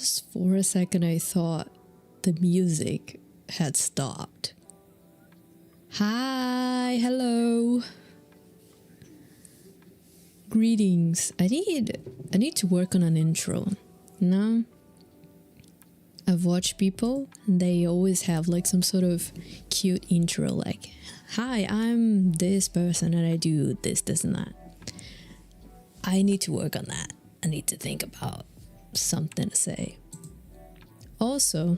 For a second, I thought the music had stopped. Hi, hello. Greetings. I need to work on an intro. No, I've watched people and they always have like some sort of cute intro, like, "Hi, I'm this person and I do this, this, and that." I need to work on that. I need to think about something to say. Also,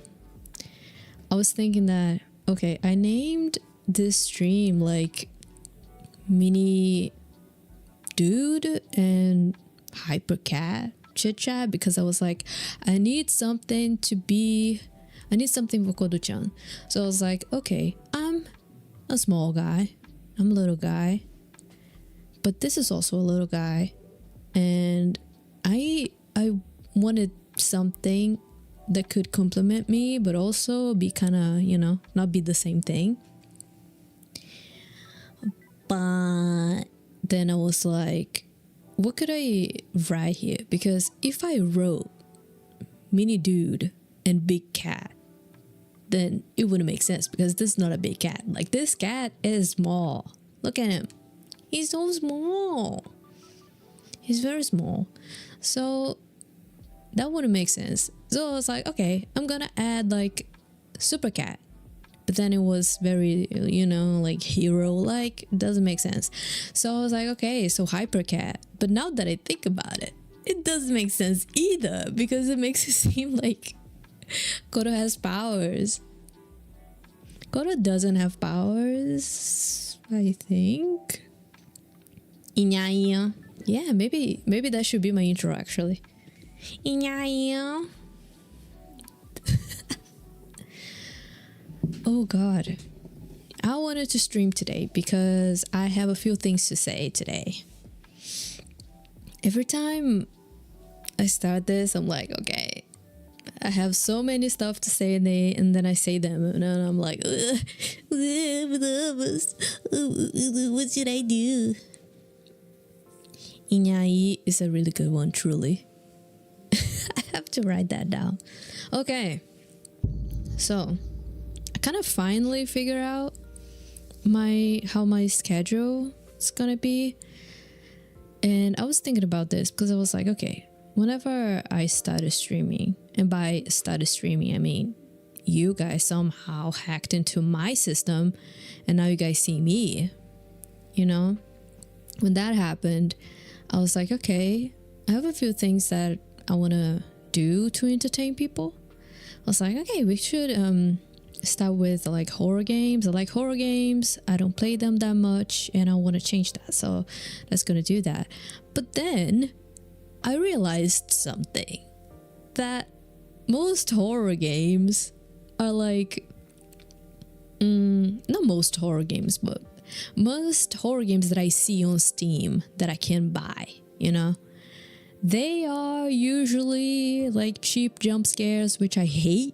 I was thinking that, okay, I named this stream like minidude and hypercat chitchat because I was like, I need something for Kodo-chan. So I was like, okay, I'm a small guy, I'm a little guy, but this is also a little guy, and I wanted something that could compliment me but also be kind of, you know, not be the same thing. But then I was like, what could I write here? Because if I wrote mini dude and big cat, then it wouldn't make sense because this is not a big cat. Like, this cat is small. Look at him. He's so small. He's very small. So that wouldn't make sense. So I was like, okay, I'm gonna add like super cat. But then it was very, you know, like hero-like. Doesn't make sense. So I was like, okay, so hypercat. But now that I think about it, it doesn't make sense either because it makes it seem like Kodo has powers. Kodo doesn't have powers, I think. Inya. Yeah, maybe that should be my intro actually. Inya. Oh god, I wanted to stream today because I have a few things to say today. Every time I start this, I'm like, okay, I have so many stuff to say and then I say them and then I'm like, what should I do? Inyai is a really good one, truly. I have to write that down. Okay, so I kind of finally figure out how my schedule is gonna be, and I was thinking about this because I was like, okay, whenever I started streaming, and by started streaming I mean you guys somehow hacked into my system and now you guys see me, you know, when that happened I was like, okay, I have a few things that I want to do to entertain people. I was like, okay, we should start with like horror games. I like horror games. I don't play them that much and I want to change that. So let's gonna do that. But then I realized something, that most horror games are like, not most horror games, but most horror games that I see on Steam that I can buy, you know, they are usually like cheap jump scares, which I hate.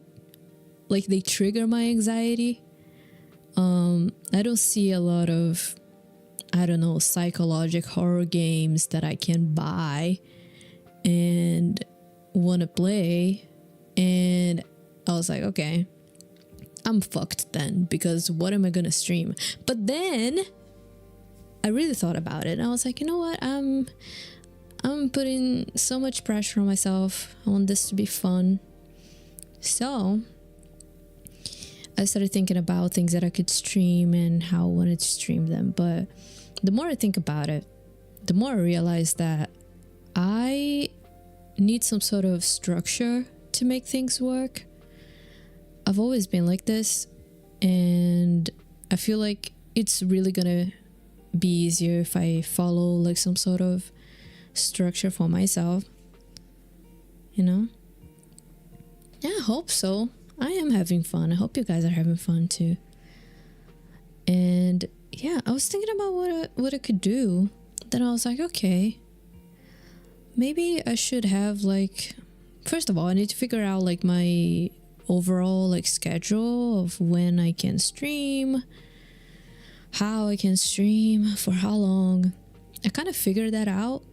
Like, they trigger my anxiety. I don't see a lot of, I don't know, psychological horror games that I can buy and want to play. And I was like, okay, I'm fucked then, because what am I gonna stream? But then I really thought about it and I was like, you know what, I'm putting so much pressure on myself. I want this to be fun. So I started thinking about things that I could stream and how I wanted to stream them. But the more I think about it, the more I realize that I need some sort of structure to make things work. I've always been like this, and I feel like it's really gonna be easier if I follow like some sort of structure for myself, you know? Yeah, I hope so. I am having fun. I hope you guys are having fun too. And yeah, I was thinking about what I could do. Then I was like, okay, maybe I should have like, first of all, I need to figure out like my overall like schedule of when I can stream, how I can stream, for how long. I kind of figured that out.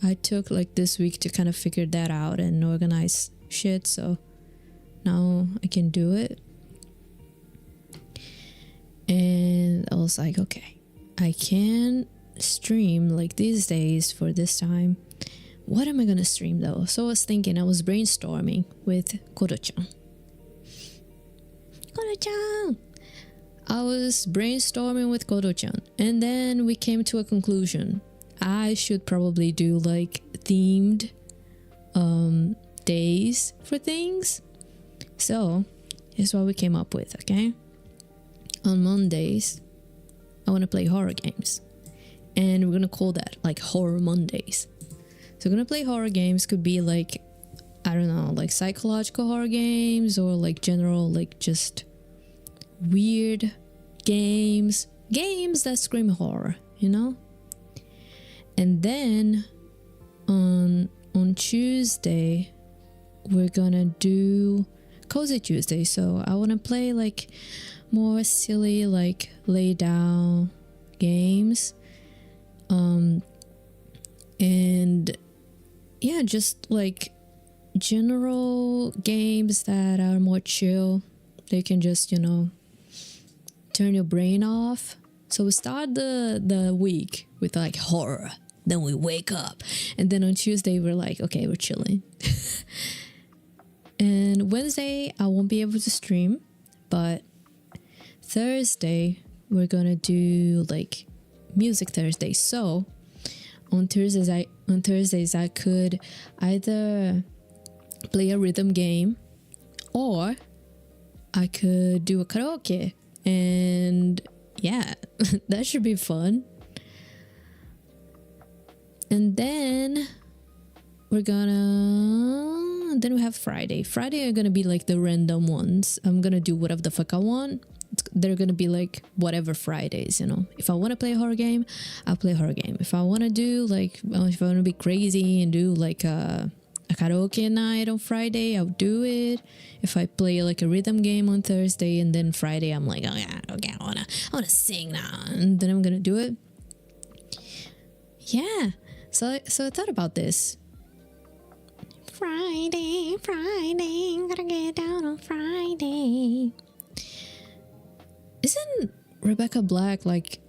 I took like this week to kind of figure that out and organize shit, so now I can do it. And I was like, okay, I can stream like these days for this time. What am I gonna stream though? So I was thinking, I was brainstorming with Koro-chan. Koro-chan! I was brainstorming with Koro-chan, and then we came to a conclusion. I should probably do like themed days for things. So here's what we came up with, okay? On Mondays, I want to play horror games, and we're gonna call that like Horror Mondays. So we're gonna play horror games. Could be like, I don't know, like psychological horror games, or like general, like just weird games that scream horror, you know. And then on Tuesday, we're gonna do Cozy Tuesday. So I want to play like more silly, like lay down games, and yeah, just like general games that are more chill. They can just, you know, turn your brain off. So we start the week with like horror, then we wake up, and then on Tuesday we're like, okay, we're chilling. And Wednesday I won't be able to stream, but Thursday we're gonna do like music Thursday. So on Thursdays I could either play a rhythm game, or I could do a karaoke, and yeah, that should be fun. And then we have Friday. Friday are gonna be like the random ones. I'm gonna do whatever the fuck I want. They're gonna be like whatever Fridays, you know. If I want to play a horror game, I'll play a horror game. If I want to do like, if I want to be crazy and do like a karaoke night on Friday, I'll do it. If I play like a rhythm game on Thursday, and then Friday I'm like, oh yeah, okay, I wanna sing now, and then I'm gonna do it. Yeah. So I thought about this. Friday, gotta get down on Friday. Isn't Rebecca Black like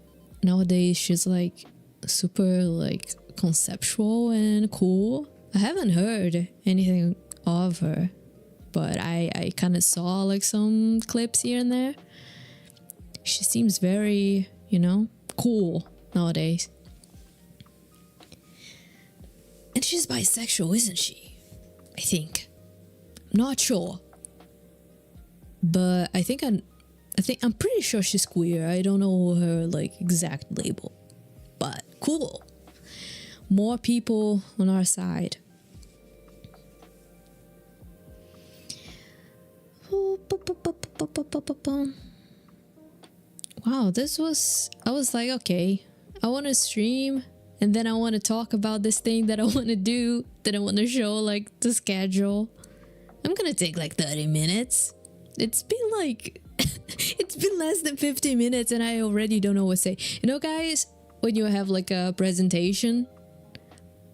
nowadays? She's like super like conceptual and cool. I haven't heard anything of her, but I kind of saw like some clips here and there. She seems very, you know, cool nowadays. And she's bisexual, isn't she? I think. Not sure. But I'm pretty sure she's queer. I don't know her like exact label. But cool. More people on our side. Wow, I was like, okay, I want to stream, and then I want to talk about this thing that I want to do, that I want to show like the schedule. I'm gonna take like 30 minutes. It's been like it's been less than 50 minutes and I already don't know what to say. You know, guys, when you have like a presentation,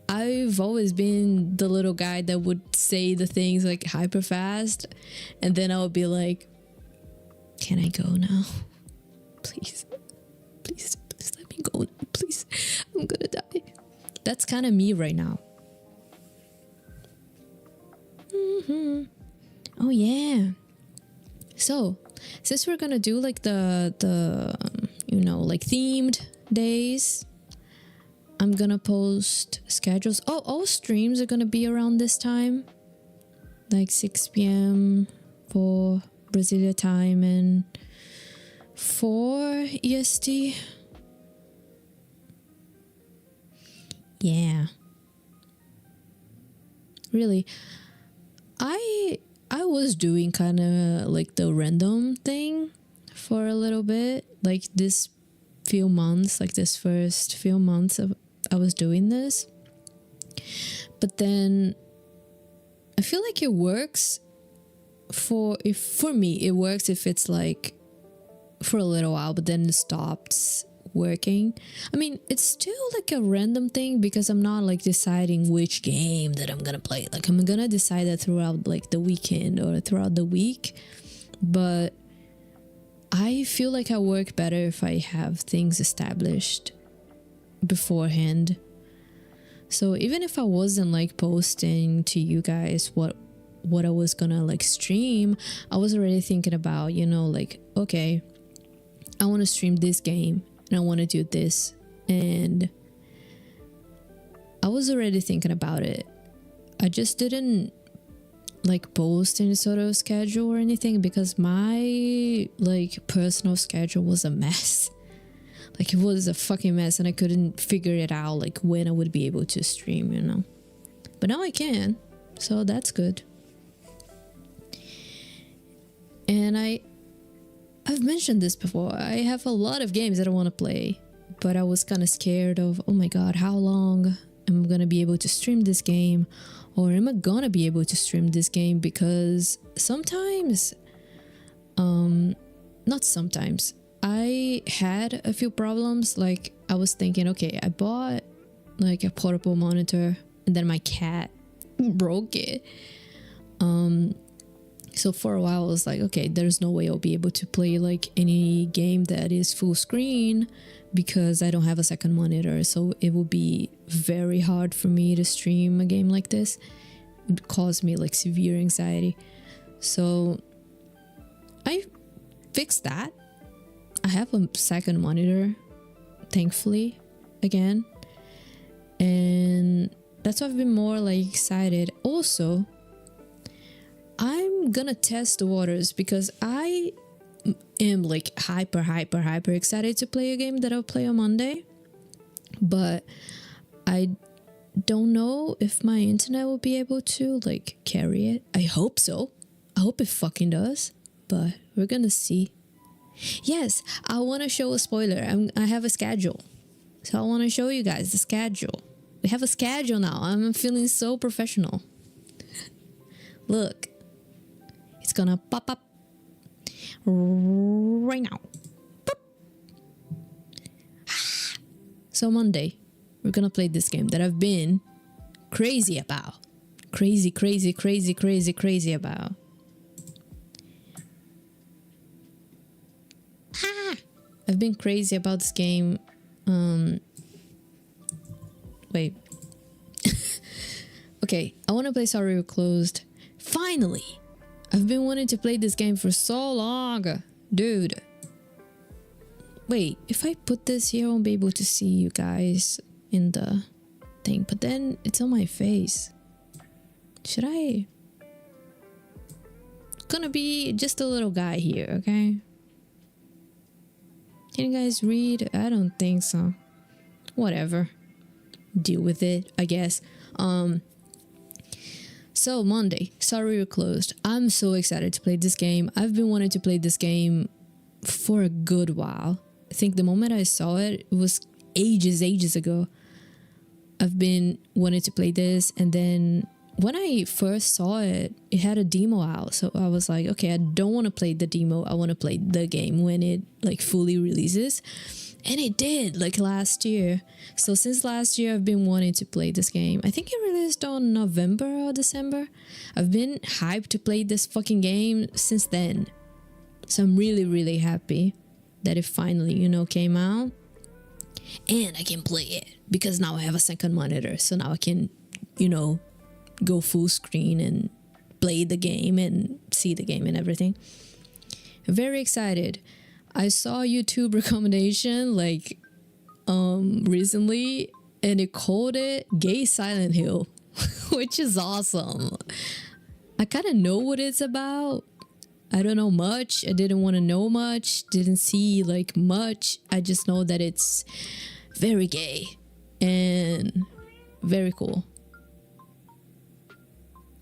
I've always been the little guy that would say the things like hyper fast, and then I would be like, can I go now? Please let me go now, please. I'm gonna die. That's kind of me right now. Oh yeah. So since we're gonna do like the you know, like themed days, I'm gonna post schedules. Oh, all streams are gonna be around this time, like 6 p.m. for Brasilia time and 4 EST. Yeah. Really, I was doing kind of like the random thing for a little bit, like this few months, like this first few months I was doing this. But then I feel like it works for me it works if it's like for a little while, but then it stops working. I mean, it's still like a random thing because I'm not like deciding which game that I'm gonna play. Like I'm gonna decide that throughout like the weekend or throughout the week, but I feel like I work better if I have things established beforehand. So even if I wasn't like posting to you guys what I was gonna like stream, I was already thinking about, you know, like, okay, I want to stream this game and I want to do this, and I was already thinking about it. I just didn't like post any sort of schedule or anything because my like personal schedule was a mess. Like it was a fucking mess and I couldn't figure it out like when I would be able to stream, you know. But now I can, so that's good. And I've mentioned this before. I have a lot of games that I want to play, but I was kind of scared of, oh my god, how long am I gonna be able to stream this game, or am I gonna be able to stream this game? Because sometimes, not sometimes, I had a few problems. Like I was thinking, okay, I bought like a portable monitor and then my cat broke it. So for a while I was like, okay, there's no way I'll be able to play like any game that is full screen because I don't have a second monitor. So it would be very hard for me to stream a game like this. It would cause me like severe anxiety. So I fixed that. I have a second monitor, thankfully, again. And that's why I've been more like excited. Also, I'm gonna test the waters because I am like hyper excited to play a game that I'll play on Monday, but I don't know if my internet will be able to like carry it. I hope so. I hope it fucking does, but we're gonna see. Yes, I want to show a spoiler. I have a schedule, so I want to show you guys the schedule. We have a schedule now. I'm feeling so professional. Look. It's gonna pop up right now. Pop. So Monday, we're gonna play this game that I've been crazy about. Crazy about. I've been crazy about this game. Wait. Okay, I want to play Sorry We're Closed. Finally! I've been wanting to play this game for so long. Dude. Wait, if I put this here, I won't be able to see you guys in the thing. But then it's on my face. Should I? Gonna be just a little guy here, okay? Can you guys read? I don't think so. Whatever. Deal with it, I guess. So Monday, Sorry We're Closed. I'm so excited to play this game. I've been wanting to play this game for a good while. I think the moment I saw it, it was ages ago. I've been wanting to play this, and then when I first saw it, it had a demo out. So I was like, okay, I don't want to play the demo. I want to play the game when it like fully releases. And it did, like last year. So since last year, I've been wanting to play this game. I think it released on November or December. I've been hyped to play this fucking game since then. So I'm really happy that it finally, you know, came out. And I can play it because now I have a second monitor. So now I can, you know, go full screen and play the game and see the game and everything. Very excited. I saw a YouTube recommendation like recently, and it called it Gay Silent Hill, which is awesome. I kind of know what it's about. I don't know much. I didn't want to know much. Didn't see like much. I just know that it's very gay and very cool.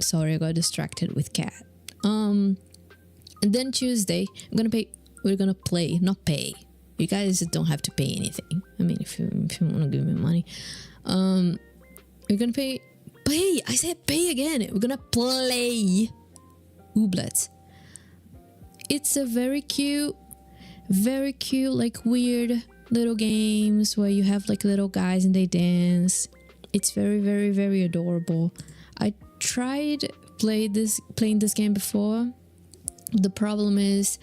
Sorry, I got distracted with cat. And then Tuesday, we're gonna play, not pay. You guys don't have to pay anything. I mean, if you want to give me money, we're gonna pay. I said pay again. We're gonna play Ooblets. It's a very cute, like weird little games where you have like little guys and they dance. It's very, very, very adorable. I tried playing this game before. The problem is,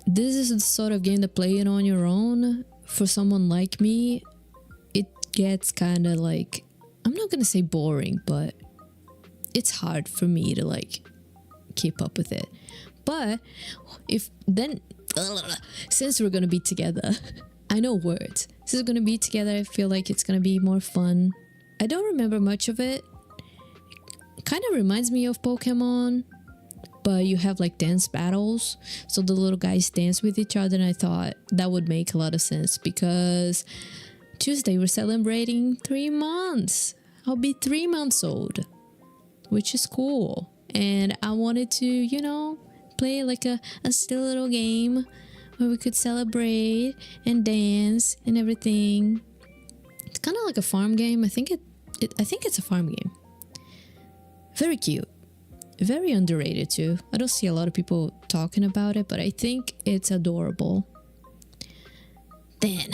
this is the sort of game to play it on your own. For someone like me, it gets kind of like, I'm not gonna say boring, but it's hard for me to like keep up with it. But since we're gonna be together, I know words. Since we're gonna be together, I feel like it's gonna be more fun. I don't remember much of it. It kind of reminds me of Pokemon, but you have like dance battles, so the little guys dance with each other, and I thought that would make a lot of sense because Tuesday we're celebrating 3 months. I'll be 3 months old, which is cool, and I wanted to, you know, play like a still little game where we could celebrate and dance and everything. It's kind of like a farm game. I think it's a farm game. Very cute. Very underrated too. I don't see a lot of people talking about it, but I think it's adorable. Then,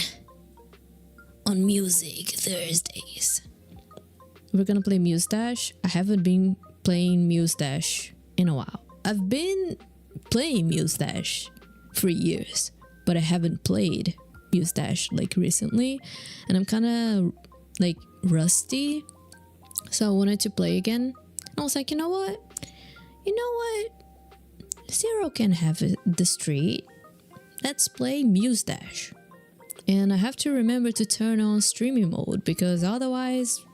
on Music Thursdays, we're gonna play Muse Dash. I haven't been playing Muse Dash in a while. I've been playing Muse Dash for years, but I haven't played Muse Dash like recently, and I'm kind of like rusty, so I wanted to play again. I was like, you know what? Zero can have the street. Let's play Muse Dash. And I have to remember to turn on streaming mode because otherwise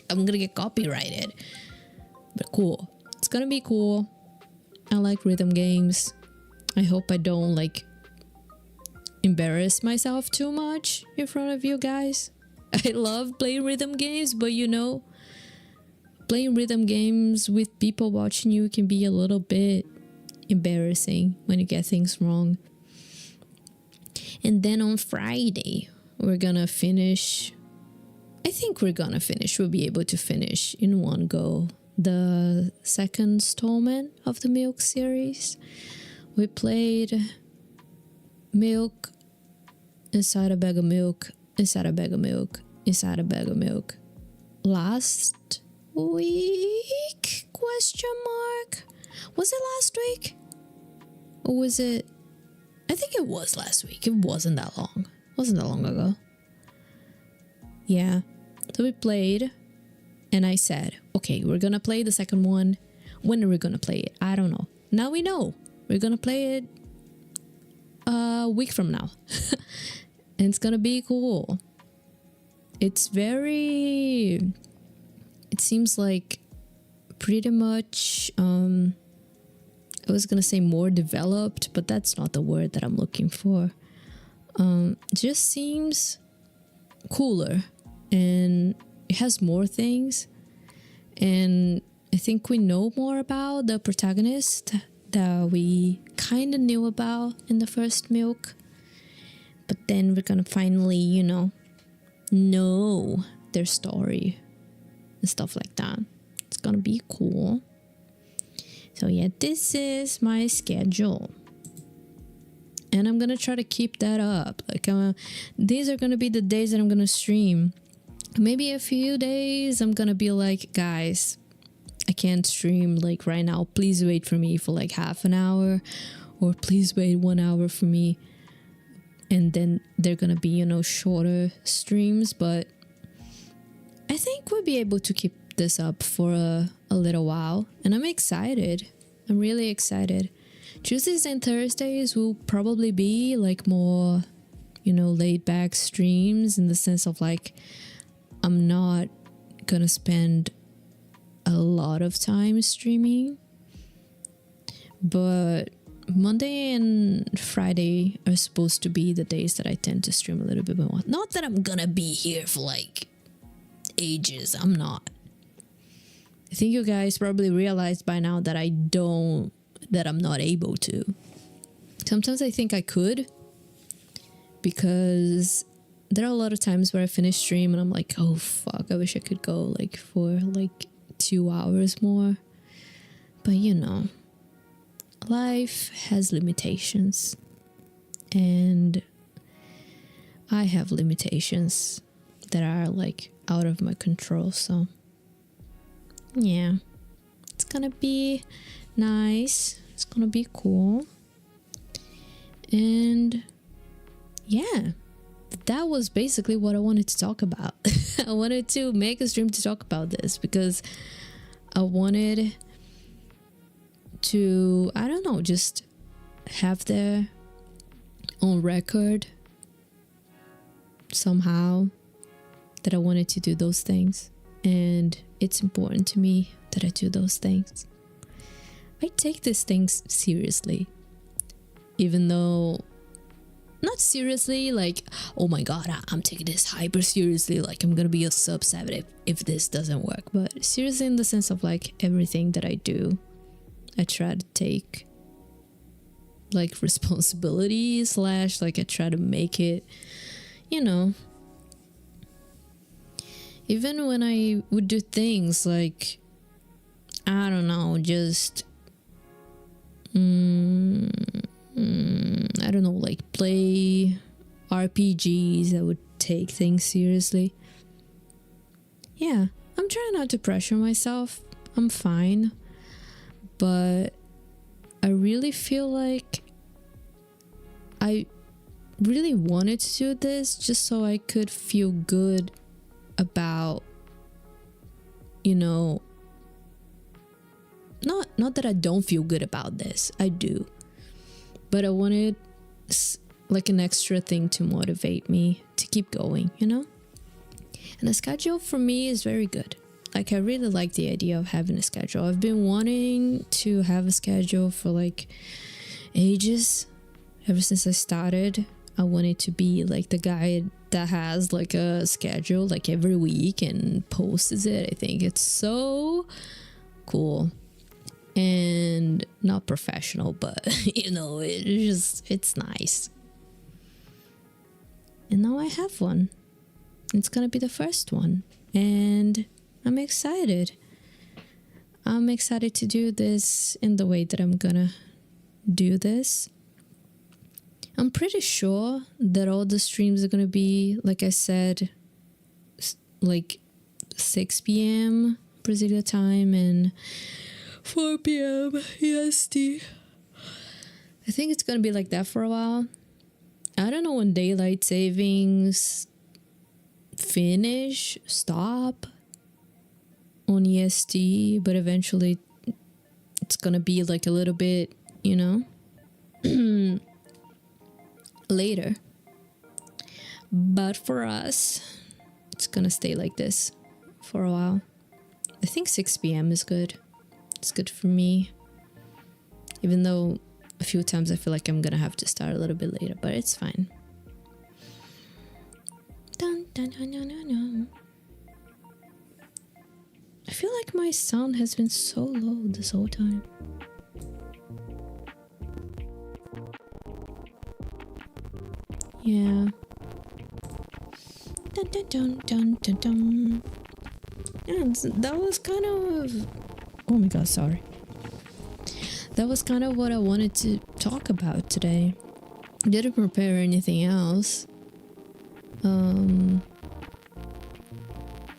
I'm gonna get copyrighted. But cool. It's gonna be cool. I like rhythm games. I hope I don't like embarrass myself too much in front of you guys. I love playing rhythm games, but you know, playing rhythm games with people watching you can be a little bit embarrassing when you get things wrong. And then on Friday, we're gonna finish. I think we're gonna finish. We'll be able to finish in one go the second installment of the Milk series. We played Milk inside a bag of milk, inside a bag of milk, inside a bag of milk last week? Question mark. Was it last week? Or was it? I think it was last week. It wasn't that long. It wasn't that long ago. Yeah. So we played, and I said, okay, we're gonna play the second one. When are we gonna play it? I don't know. Now we know. We're gonna play it a week from now. And it's gonna be cool. It's very... It seems like pretty much... I was gonna say more developed, but that's not the word that I'm looking for. Just seems cooler, and it has more things, and I think we know more about the protagonist that we kind of knew about in the first Milk, but then we're gonna finally, you know their story and stuff like that. It's gonna be cool. So yeah, this is my schedule, and I'm gonna try to keep that up. Like these are gonna be the days that I'm gonna stream. Maybe a few days I'm gonna be like, guys, I can't stream like right now. Please wait for me for like half an hour, or please wait 1 hour for me. And then they're gonna be, you know, shorter streams, but I think we'll be able to keep this up for a little while, and I'm excited. I'm really excited. Tuesdays and Thursdays will probably be like more, you know, laid back streams, in the sense of like I'm not gonna spend a lot of time streaming, but Monday and Friday are supposed to be the days that I tend to stream a little bit more. Not that I'm gonna be here for like ages. I'm not. I think you guys probably realized by now that I'm not able to. Sometimes I think I could, because there are a lot of times where I finish stream and I'm like, oh fuck, I wish I could go like for like 2 hours more. But you know, life has limitations, and I have limitations that are like out of my control. So yeah, it's gonna be nice. It's gonna be cool. And yeah, that was basically what I wanted to talk about. I wanted to make a stream to talk about this because I wanted to, I don't know, just have that on record somehow, that I wanted to do those things, and it's important to me that I do those things. I take these things seriously, even though not seriously like, oh my god, I'm taking this hyper seriously, like I'm gonna be a sub-7 if this doesn't work, but seriously in the sense of like everything that I do, I try to take like responsibility / like I try to make it, you know, even when I would do things like, I don't know, just I don't know, like play RPGs, I would take things seriously. Yeah, I'm trying not to pressure myself. I'm fine. But I really feel like I really wanted to do this just so I could feel good about, you know, not that I don't feel good about this, I do, but I wanted like an extra thing to motivate me to keep going, you know. And a schedule for me is very good. Like, I really like the idea of having a schedule. I've been wanting to have a schedule for like ages. Ever since I started, I wanted to be like the guy that has like a schedule like every week and posts it. I think it's so cool and not professional, but you know, it's nice. And now I have one. It's gonna be the first one, and I'm excited. I'm excited to do this in the way that I'm gonna do this. I'm pretty sure that all the streams are gonna be, like I said, like 6 p.m. Brazilian time and 4 p.m. EST. I think it's gonna be like that for a while. I don't know when daylight savings stop on EST, but eventually it's gonna be like a little bit, you know, later. But for us, it's gonna stay like this for a while. I think 6 p.m. is good. It's good for me, even though a few times I feel like I'm gonna have to start a little bit later, but it's fine. Dun, dun, dun, dun, dun, dun. I feel like my sound has been so low this whole time. Yeah. Dun, dun, dun, dun, dun, dun. And that was kind of... Oh my god, sorry. That was kind of what I wanted to talk about today. Didn't prepare anything else.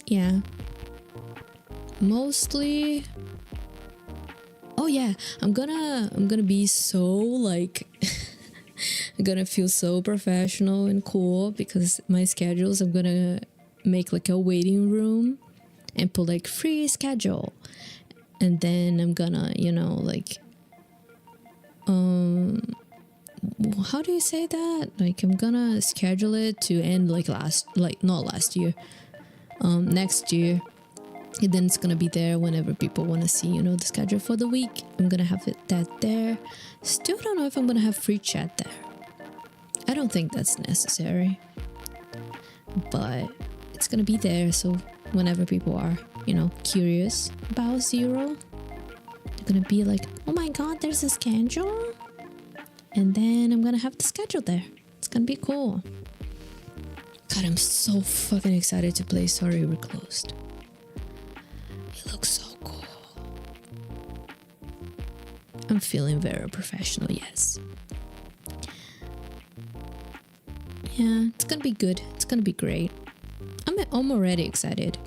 Yeah. Mostly... Oh yeah, I'm gonna be so like... I'm gonna feel so professional and cool because my schedules, I'm gonna make like a waiting room and put like free schedule. And then I'm gonna, you know, like... how do you say that? Like, I'm gonna schedule it to end like not last year, next year, and then it's gonna be there whenever people want to see, you know, the schedule for the week. I'm gonna have that there. Still don't know if I'm gonna have free chat there. I don't think that's necessary, but it's gonna be there, so whenever people are, you know, curious about Zero, they're gonna be like, oh my god, there's a schedule. And then I'm gonna have the schedule there. It's gonna be cool. God, I'm so fucking excited to play Sorry We're Closed. It looks so cool. I'm feeling very professional, yes. Yeah, it's gonna be good. It's gonna be great. I'm already excited.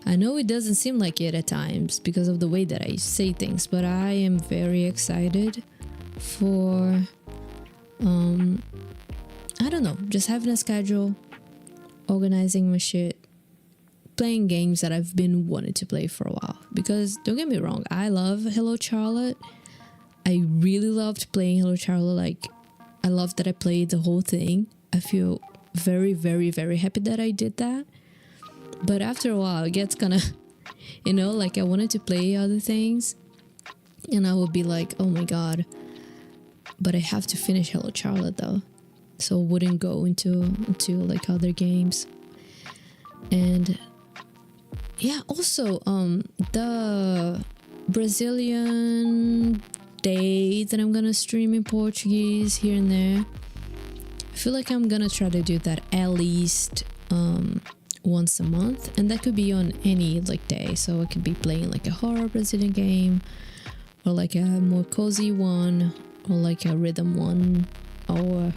I know it doesn't seem like it at times because of the way that I say things, but I am very excited for I don't know, just having a schedule, organizing my shit, playing games that I've been wanting to play for a while. Because don't get me wrong, I love Hello Charlotte. I really loved playing Hello Charlotte. Like, I love that I played the whole thing. I feel very, very, very happy that I did that. But after a while, it gets kind of, you know, like I wanted to play other things. And I would be like, oh my god. But I have to finish Hello Charlotte though. So I wouldn't go into like other games. And yeah, also the Brazilian day that I'm gonna stream in Portuguese here and there, I feel like I'm gonna try to do that at least once a month, and that could be on any like day. So I could be playing like a horror Brazilian game, or like a more cozy one, or like a rhythm one, or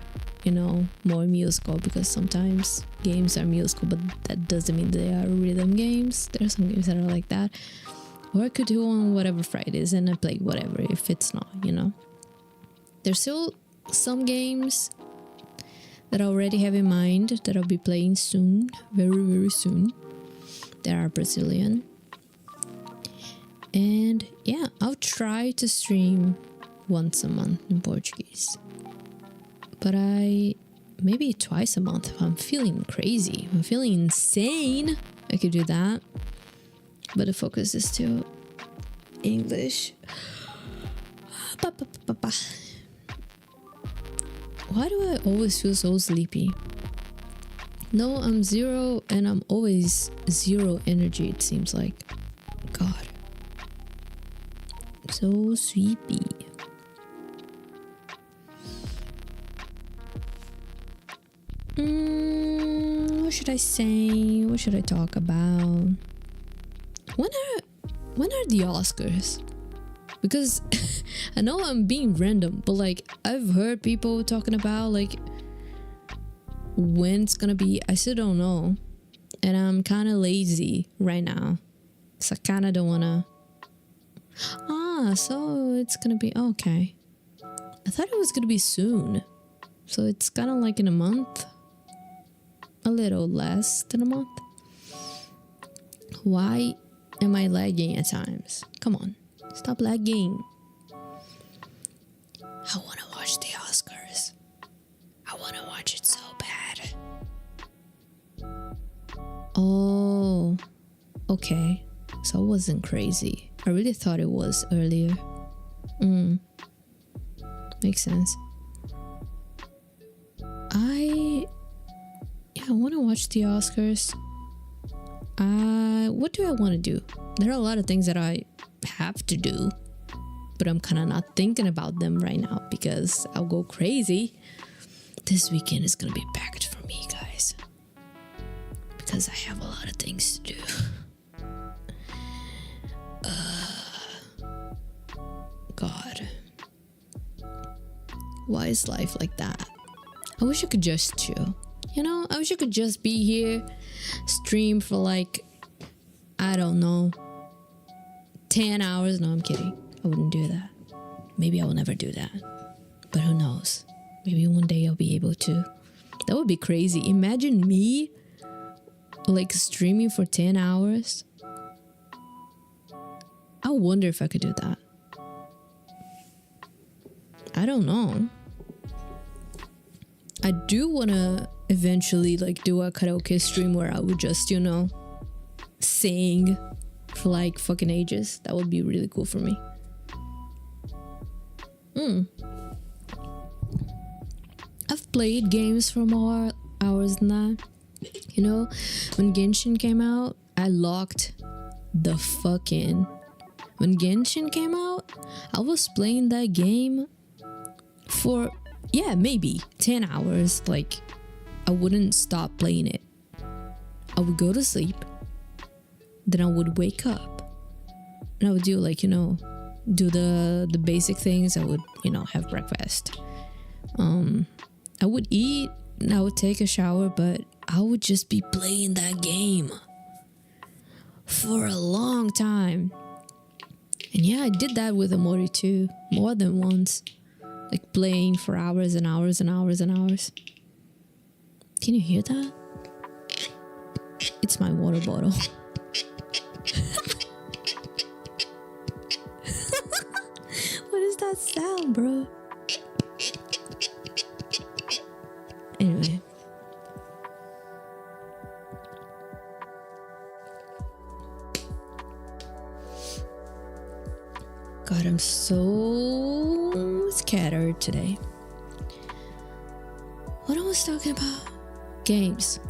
you know, more musical, because sometimes games are musical but that doesn't mean they are rhythm games. There are some games that are like that. Or I could do on whatever Fridays and I play whatever if it's not, you know. There's still some games that I already have in mind that I'll be playing soon, very, very soon. They are Brazilian. And yeah, I'll try to stream once a month in Portuguese. But maybe twice a month if I'm feeling crazy, I'm feeling insane, I could do that. But the focus is still English. Why do I always feel so sleepy? No, I'm zero and I'm always zero energy, it seems like. God. So sleepy. What should I say? What should I talk about? When are the Oscars? Because I know I'm being random, but like I've heard people talking about like when it's gonna be. I still don't know, and I'm kind of lazy right now, so I kind of don't wanna. So it's gonna be okay. I thought it was gonna be soon, so it's kind of like in a month. A little less than a month. Why am I lagging at times? Come on, stop lagging. I want to watch the Oscars. I want to watch it so bad. Oh, okay. So it wasn't crazy. I really thought it was earlier. Makes sense. I want to watch the Oscars. What do I want to do? There are a lot of things that I have to do, but I'm kind of not thinking about them right now because I'll go crazy. This weekend is gonna be packed for me, guys, because I have a lot of things to do. God, why is life like that? I wish I could just chill. You know, I wish I could just be here, stream for like, I don't know, 10 hours. No, I'm kidding. I wouldn't do that. Maybe I will never do that. But who knows? Maybe one day I'll be able to. That would be crazy. Imagine me like streaming for 10 hours. I wonder if I could do that. I don't know. I do want to eventually like do a karaoke stream where I would just, you know, sing for like fucking ages. That would be really cool for me. I've played games for more hours than that. You know, when Genshin came out, I locked the fuck in. When Genshin came out, I was playing that game for, yeah, maybe 10 hours. Like, I wouldn't stop playing it. I would go to sleep, then I would wake up, and I would do like, you know, do the basic things. I would, you know, have breakfast. I would eat, I would take a shower, but I would just be playing that game for a long time. And yeah, I did that with Amori too, more than once. Like playing for hours and hours and hours and hours. Can you hear that? It's my water bottle. What is that sound, bro? Anyway. God, I'm so scattered today. What I was talking about? Games.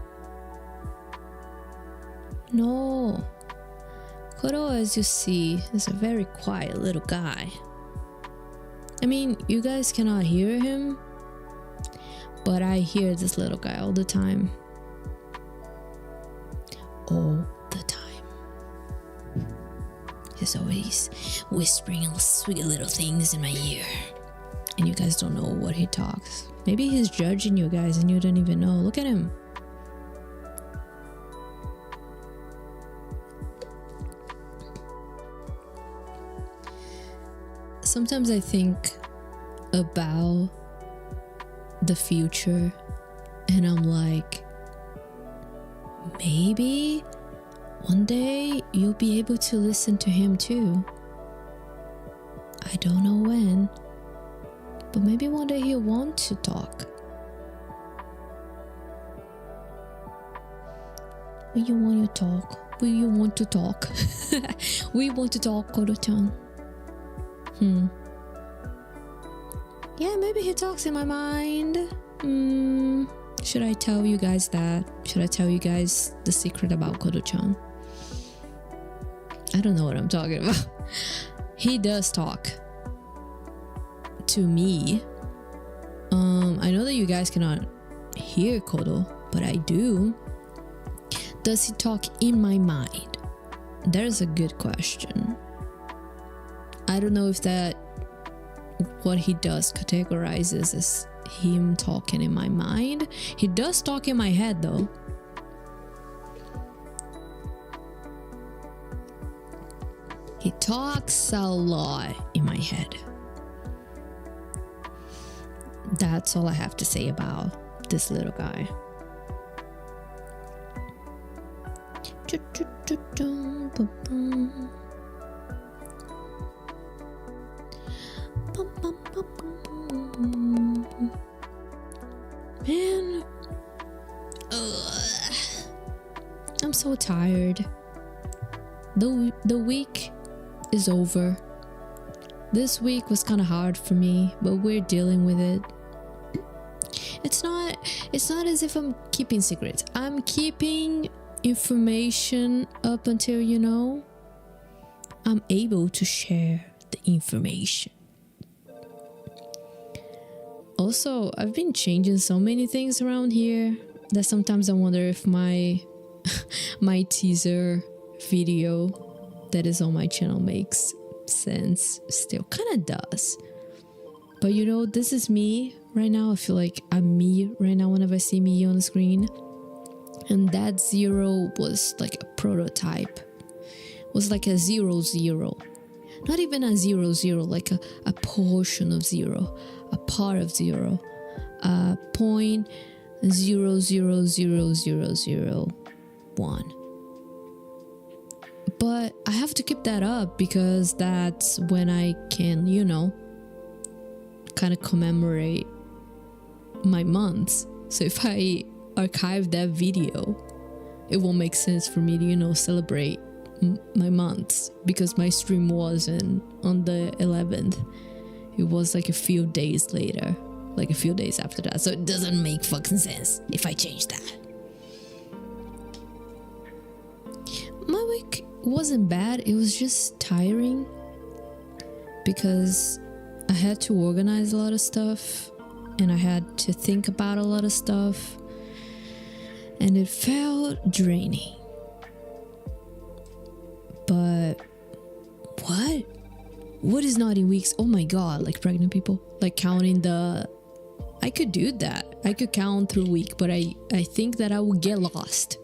No. Koro, as you see, is a very quiet little guy. I mean, you guys cannot hear him, but I hear this little guy all the time. All the time. He's always whispering sweet little things in my ear. And you guys don't know what he talks. Maybe he's judging you guys and you don't even know. Look at him. Sometimes I think about the future and I'm like, maybe one day you'll be able to listen to him too. I don't know when, but maybe one day he'll want to talk. Will you want to talk? Will you want to talk? We want to talk, Koro-chan. Yeah, maybe he talks in my mind. Should I tell you guys that? Should I tell you guys the secret about Koro-chan? I don't know what I'm talking about. He does talk to me. I know that you guys cannot hear Koro, but I do. Does he talk in my mind? There's a good question. I don't know if that what he does categorizes as him talking in my mind. He does talk in my head though. He talks a lot in my head. That's all I have to say about this little guy. Man, I'm so tired. The week is over. This week was kind of hard for me, but we're dealing with it. It's not as if I'm keeping secrets. I'm keeping information up until, you know, I'm able to share the information. Also, I've been changing so many things around here that sometimes I wonder if my teaser video that is on my channel makes sense. Still kind of does. But you know, this is me right now. I feel like I'm me right now whenever I see me on the screen. And that 0 was like a prototype. It was like a 0, 0. Not even a 0, 0, like a portion of 0. A part of 0. 0.000001. But I have to keep that up because that's when I can, you know, kind of commemorate my months. So if I archive that video, it won't make sense for me to, you know, celebrate my months because my stream wasn't on the 11th. It was like a few days later, like a few days after that. So it doesn't make fucking sense if I change that. My week wasn't bad. It was just tiring because I had to organize a lot of stuff and I had to think about a lot of stuff and it felt draining. But what is naughty weeks? Oh my god, like pregnant people, like counting the I could do that. I could count through week, but I think that I would get lost.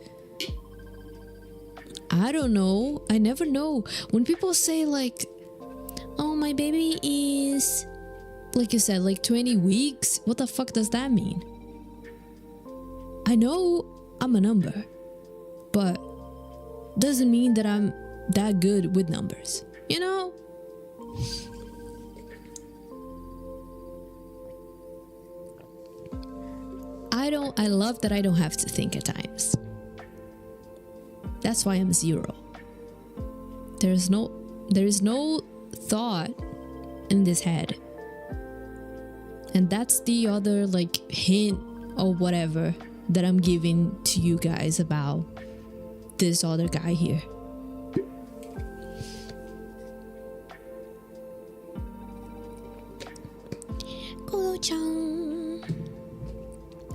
I don't know. I never know. When people say like, oh, my baby is, like you said, like 20 weeks. What the fuck does that mean? I know I'm a number, but doesn't mean that I'm that good with numbers, you know? I love that I don't have to think at times. That's why I'm 0. There is no thought in this head. And that's the other like hint or whatever that I'm giving to you guys about this other guy here. Kodo-chan.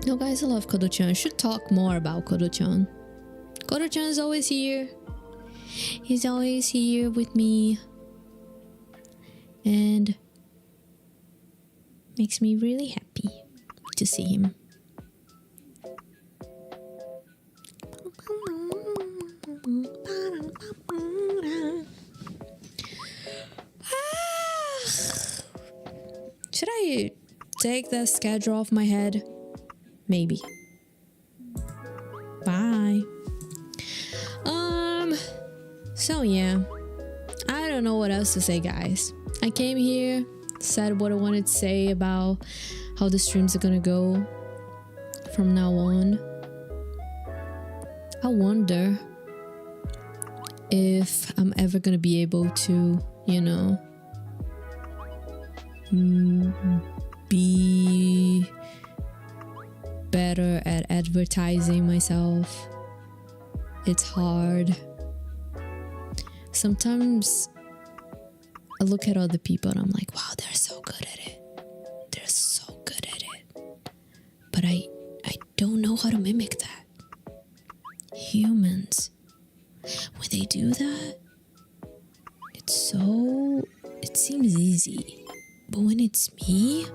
No, guys, I love Kodo-chan. I should talk more about Kodo-chan. Kodo-chan is always here. He's always here with me. And makes me really happy to see him. Should I take the schedule off my head? Maybe. Bye. So yeah, I don't know what else to say, guys. I came here, said what I wanted to say about how the streams are gonna go from now on. I wonder if I'm ever gonna be able to, you know, be better at advertising myself. It's hard. Sometimes I look at other people and I'm like, wow, they're so good at it. They're so good at it. But I don't know how to mimic that. Humans, when they do that, it seems easy. But when it's me,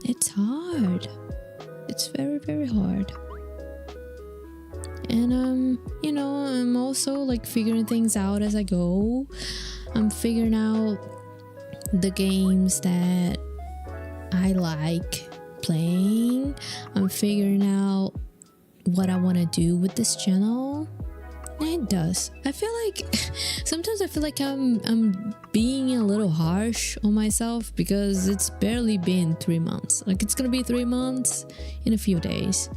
it's hard. It's very, very hard. And you know, I'm also like figuring things out as I go. I'm figuring out the games that I like playing. I'm figuring out what I want to do with this channel. And it does. I feel like sometimes I feel like I'm being a little harsh on myself because it's barely been 3 months. Like it's gonna be 3 months in a few days.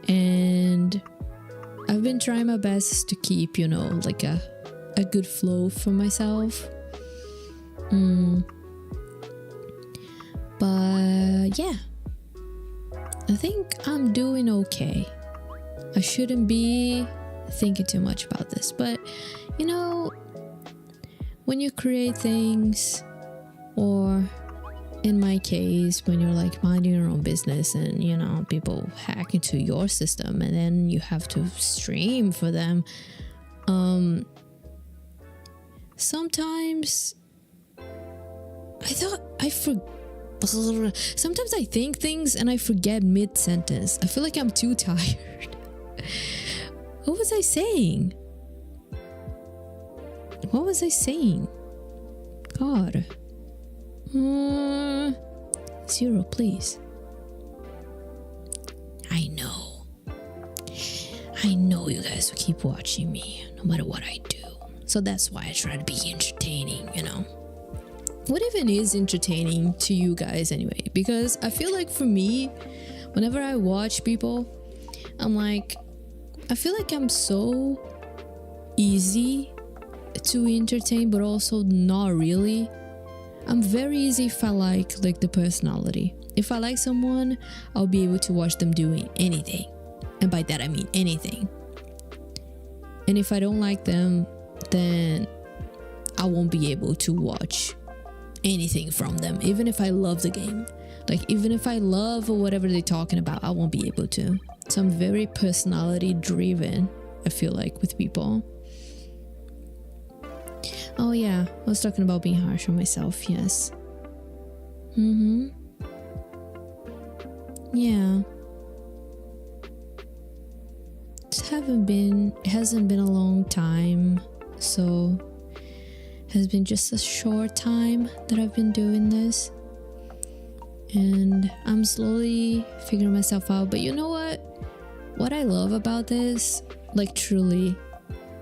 And I've been trying my best to keep, you know, like a good flow for myself. But yeah, I think I'm doing okay. I shouldn't be thinking too much about this, but you know, when you create things, or in my case, when you're like minding your own business and you know people hack into your system and then you have to stream for them, sometimes sometimes I think things and I forget mid-sentence. I feel like I'm too tired. What was I saying? God. 0, please. I know you guys will keep watching me no matter what I do. So that's why I try to be entertaining, you know. What even is entertaining to you guys anyway? Because I feel like for me, whenever I watch people, I'm like, I feel like I'm so easy to entertain, but also not really. I'm very easy if I like the personality. If I like someone, I'll be able to watch them doing anything. And by that I mean anything. And if I don't like them, then I won't be able to watch anything from them. Even if I love the game. Like even if I love whatever they're talking about, I won't be able to. So I'm very personality driven, I feel like, with people. Oh yeah, I was talking about being harsh on myself, yes. yeah, it hasn't been a long time, so it has been just a short time that I've been doing this, and I'm slowly figuring myself out. But you know what I love about this, like truly,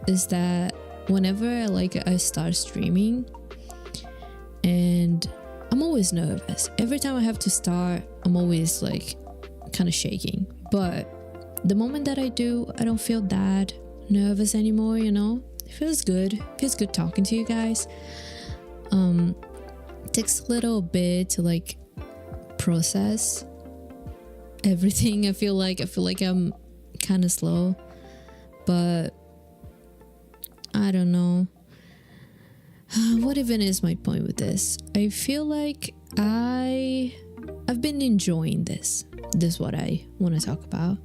is that whenever I start streaming, and I'm always nervous. Every time I have to start, I'm always like kind of shaking. But the moment that I do, I don't feel that nervous anymore, you know? It feels good. It feels good talking to you guys. It takes a little bit to like process everything. I feel like I'm kind of slow, but I don't know. What even is my point with this? I feel like I've been enjoying this. This is what I want to talk about.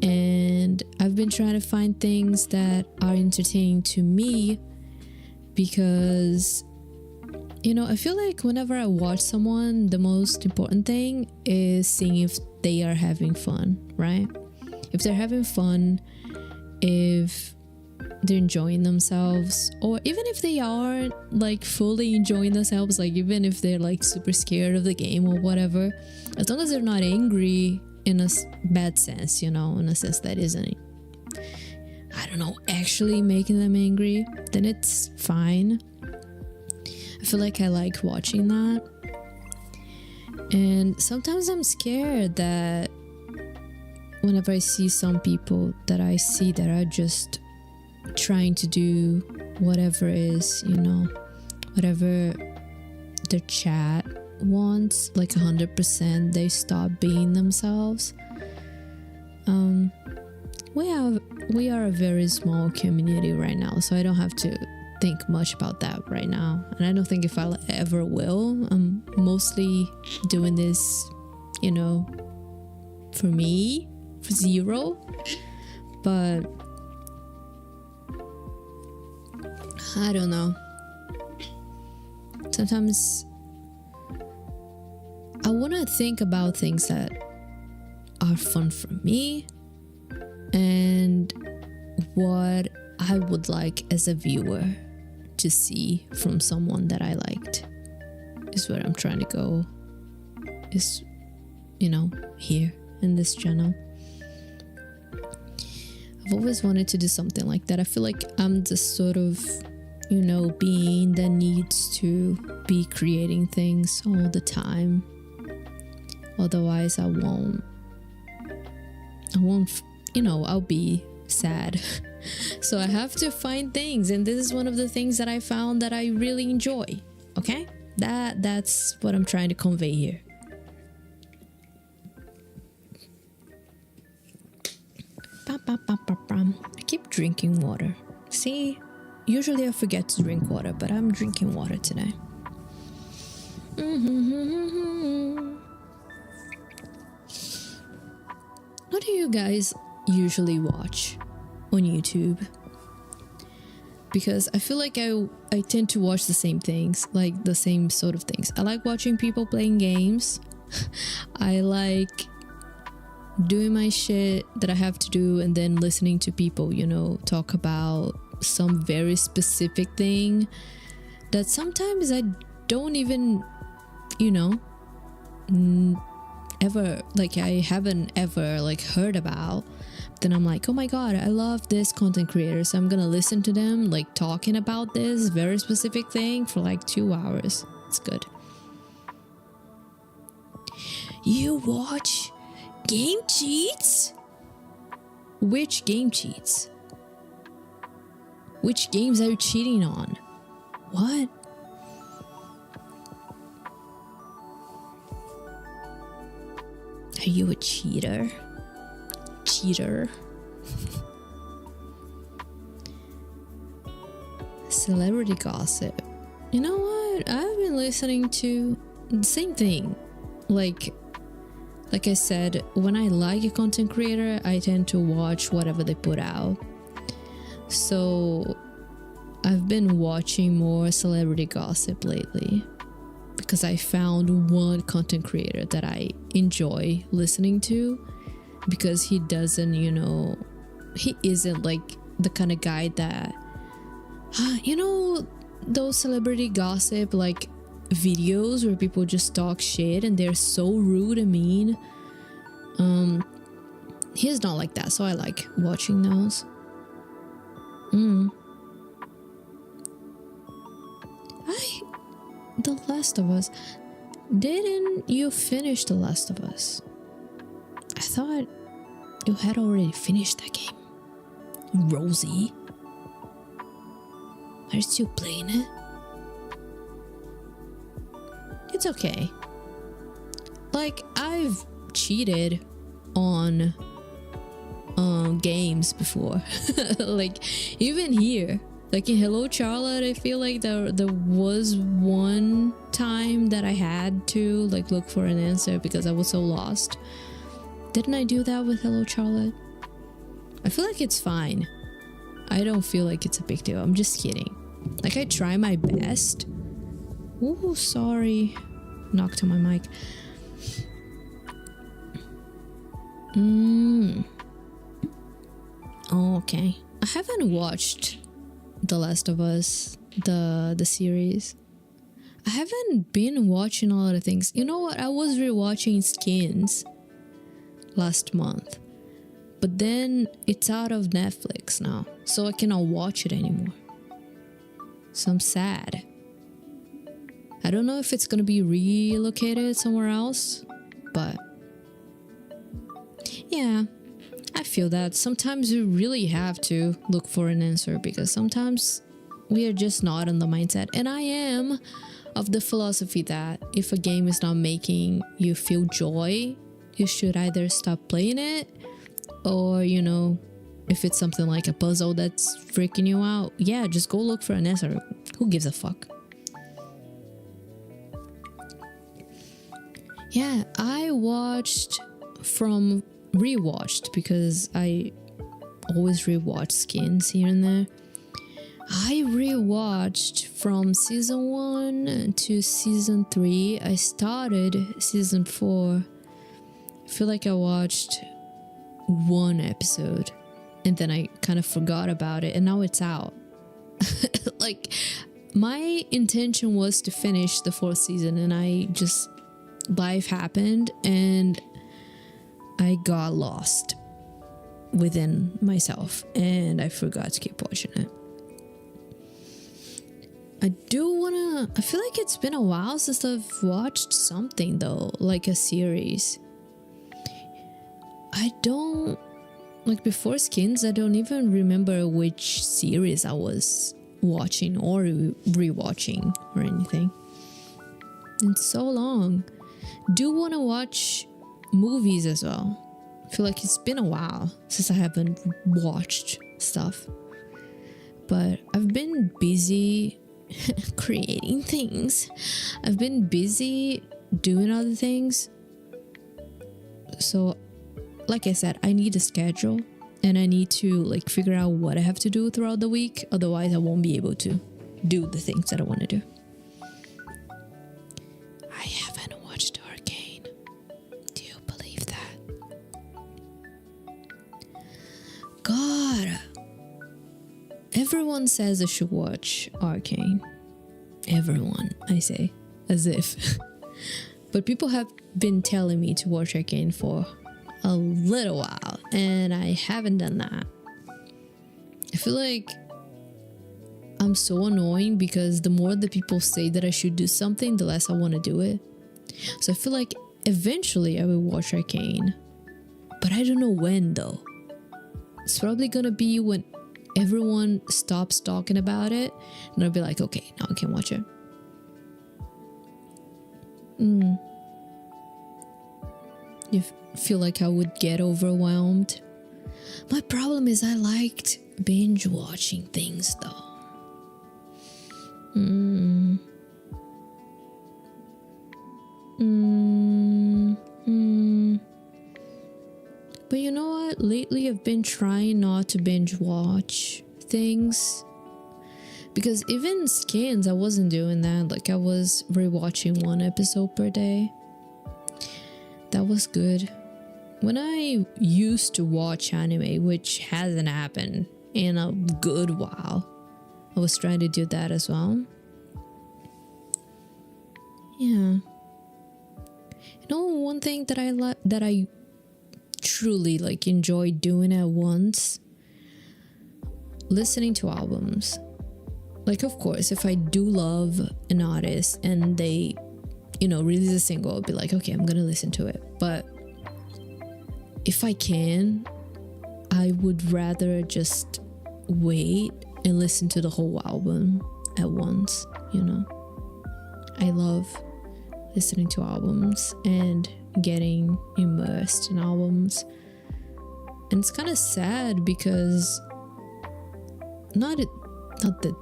And I've been trying to find things that are entertaining to me, because, you know, I feel like whenever I watch someone, the most important thing is seeing if they are having fun, right? If they're having fun, if they're enjoying themselves, or even if they aren't like fully enjoying themselves, like even if they're like super scared of the game or whatever, as long as they're not angry in a bad sense, you know, in a sense that isn't, I don't know, actually making them angry, then it's fine. I feel like I like watching that. And sometimes I'm scared that whenever I see some people that I see that are just trying to do whatever is, you know, whatever their chat wants, like 100%, they stop being themselves. We are a very small community right now, so I don't have to think much about that right now, and I don't think if I ever will. I'm mostly doing this, you know, for me, for zero, but I don't know. Sometimes I want to think about things that are fun for me and what I would like as a viewer to see from someone that I liked, is where I'm trying to go, is, you know, here in this channel. I've always wanted to do something like that. I feel like I'm the sort of, you know, being that needs to be creating things all the time. Otherwise I won't, you know, I'll be sad. So I have to find things, and this is one of the things that I found that I really enjoy. Okay? That's what I'm trying to convey here. I keep drinking water. See? Usually I forget to drink water, but I'm drinking water today. What do you guys usually watch on YouTube? Because I feel like I tend to watch the same things, like the same sort of things. I like watching people playing games. I like doing my shit that I have to do, and then listening to people, you know, talk about some very specific thing that sometimes I don't even, you know, ever, like I haven't ever like heard about. Then I'm like, oh my god, I love this content creator, so I'm gonna listen to them like talking about this very specific thing for like 2 hours. It's good. You watch game cheats? Which game cheats? Which games are you cheating on? What? Are you a cheater? Cheater. Celebrity gossip. You know what? I've been listening to the same thing. Like I said, when I like a content creator, I tend to watch whatever they put out. So I've been watching more celebrity gossip lately. because I found one content creator that I enjoy listening to, because he doesn't, you know, he isn't like the kind of guy that, you know, those celebrity gossip like videos where people just talk shit and they're so rude and mean. He's not like that, so I like watching those. The Last of Us. Didn't you finish The Last of Us? I thought you had already finished that game. Rosie. Are you still playing it? It's okay. Like, I've cheated on games before. Like, even here. Like in Hello Charlotte, I feel like there was one time that I had to like look for an answer because I was so lost. Didn't I do that with Hello Charlotte? I feel like it's fine. I don't feel like it's a big deal. I'm just kidding. Like, I try my best. Ooh, sorry. Knocked on my mic. Oh, okay. I haven't watched The Last of Us, the series. I haven't been watching a lot of things. You know what? I was rewatching Skins last month, but then it's out of Netflix now, so I cannot watch it anymore. So I'm sad. I don't know if it's gonna be relocated somewhere else, but yeah, I feel that sometimes you really have to look for an answer, because sometimes we are just not in the mindset. And I am of the philosophy that if a game is not making you feel joy, you should either stop playing it, or, you know, if it's something like a puzzle that's freaking you out, yeah, just go look for an answer. Who gives a fuck? Yeah, I rewatched because I always rewatch Skins here and there. I rewatched from season 1 to season 3. I started season 4. I feel like I watched one episode and then I kind of forgot about it, and now it's out. Like, my intention was to finish the 4th season, and life happened and I got lost within myself and I forgot to keep watching it. I feel like it's been a while since I've watched something though, like a series. Like before Skins, I don't even remember which series I was watching or rewatching or anything. It's so long. Do want to watch movies as well. I feel like it's been a while since I haven't watched stuff, but I've been busy creating things. I've been busy doing other things. So like I said, I need a schedule and I need to like figure out what I have to do throughout the week. Otherwise I won't be able to do the things that I want to do. I haven't watched Arcane. Do you believe that? God, everyone says I should watch Arcane. Everyone, I say, as if. But people have been telling me to watch Arcane for a little while, and I haven't done that. I feel like I'm so annoying because the more the people say that I should do something, the less I want to do it. So I feel like eventually I will watch Arcane, but I don't know when though. It's probably gonna be when everyone stops talking about it, and I'll be like, okay, now I can watch it. You feel like I would get overwhelmed? My problem is I liked binge watching things though. But you know what? Lately I've been trying not to binge watch things Because even Skins, I wasn't doing that. Like I was rewatching 1 episode per day. That was good. When I used to watch anime, which hasn't happened in a good while, I was trying to do that as well. Yeah. You know, one thing that I truly like enjoy doing at once, listening to albums. Like, of course, if I do love an artist and they, you know, release a single, I'll be like, okay, I'm gonna listen to it. But if I can, I would rather just wait and listen to the whole album at once, you know. I love listening to albums and getting immersed in albums. And it's kind of sad because not that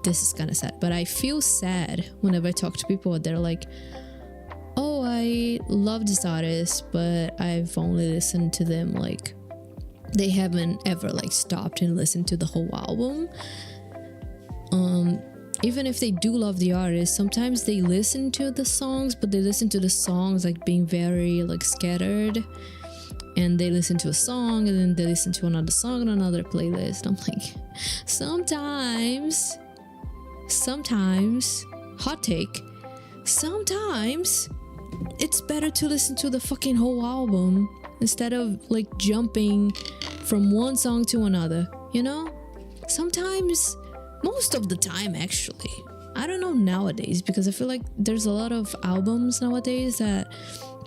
this is kind of sad, but I feel sad whenever I talk to people. They're like, oh, I love this artist, but I've only listened to them, like they haven't ever like stopped and listened to the whole album. Even if they do love the artist, sometimes they listen to the songs, but they listen to the songs like being very like scattered, and they listen to a song and then they listen to another song on another playlist. I'm like, sometimes, hot take, sometimes it's better to listen to the fucking whole album instead of like jumping from one song to another, you know? Sometimes, most of the time actually. I don't know nowadays, because I feel like there's a lot of albums nowadays that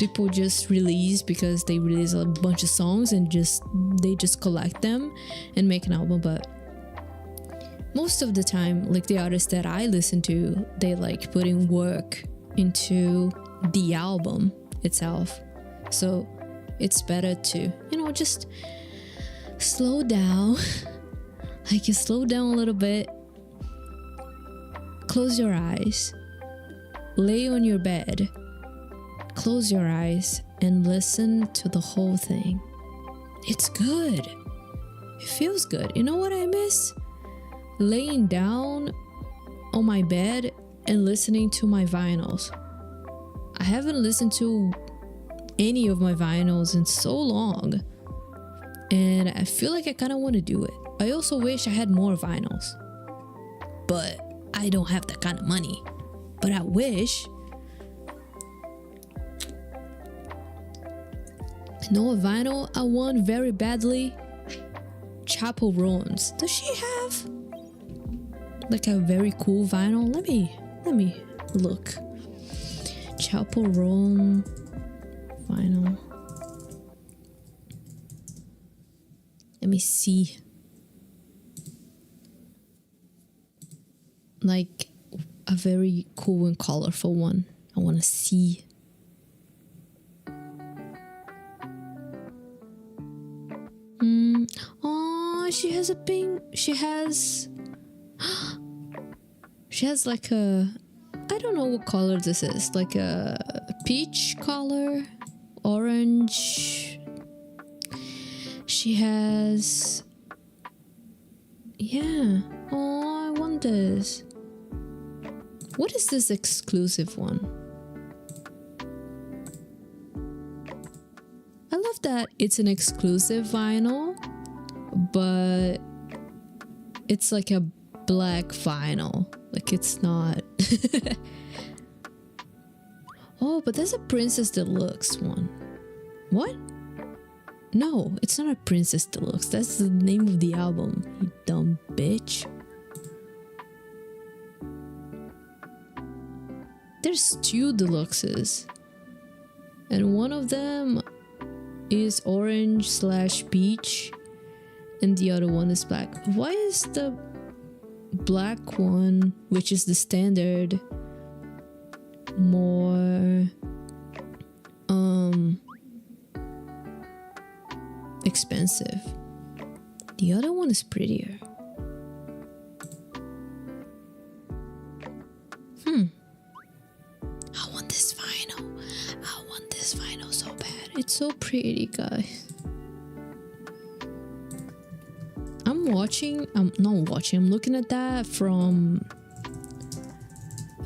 people just release because they release a bunch of songs and they just collect them and make an album. But most of the time, like the artists that I listen to, they like putting work into the album itself. So it's better to, you know, just slow down. Like you slow down a little bit, close your eyes, lay on your bed, close your eyes and listen to the whole thing. It's good. It feels good. You know what I miss? Laying down on my bed and listening to my vinyls. I haven't listened to any of my vinyls in so long, and I feel like I kind of want to do it. I also wish I had more vinyls, but I don't have that kind of money. But I wish. You know a vinyl I want very badly? Chappell Roan's. Does she have like a very cool vinyl? Let me look. Chappell Roan vinyl. Let me see. Like a very cool and colorful one. I want to see. Oh, she has a pink. She has like a, I don't know what color this is. Like a peach color, orange. She has, yeah. Oh, I want this. What is this exclusive one? I love that it's an exclusive vinyl, but it's like a black vinyl. Like it's not. Oh, but there's a Princess Deluxe one. What? No, it's not a Princess Deluxe. That's the name of the album, you dumb bitch. There's 2 deluxes, and one of them is orange/peach and the other one is black. Why is the black one, which is the standard, more expensive? The other one is prettier. I want this vinyl so bad. It's so pretty, guys. I'm looking at that from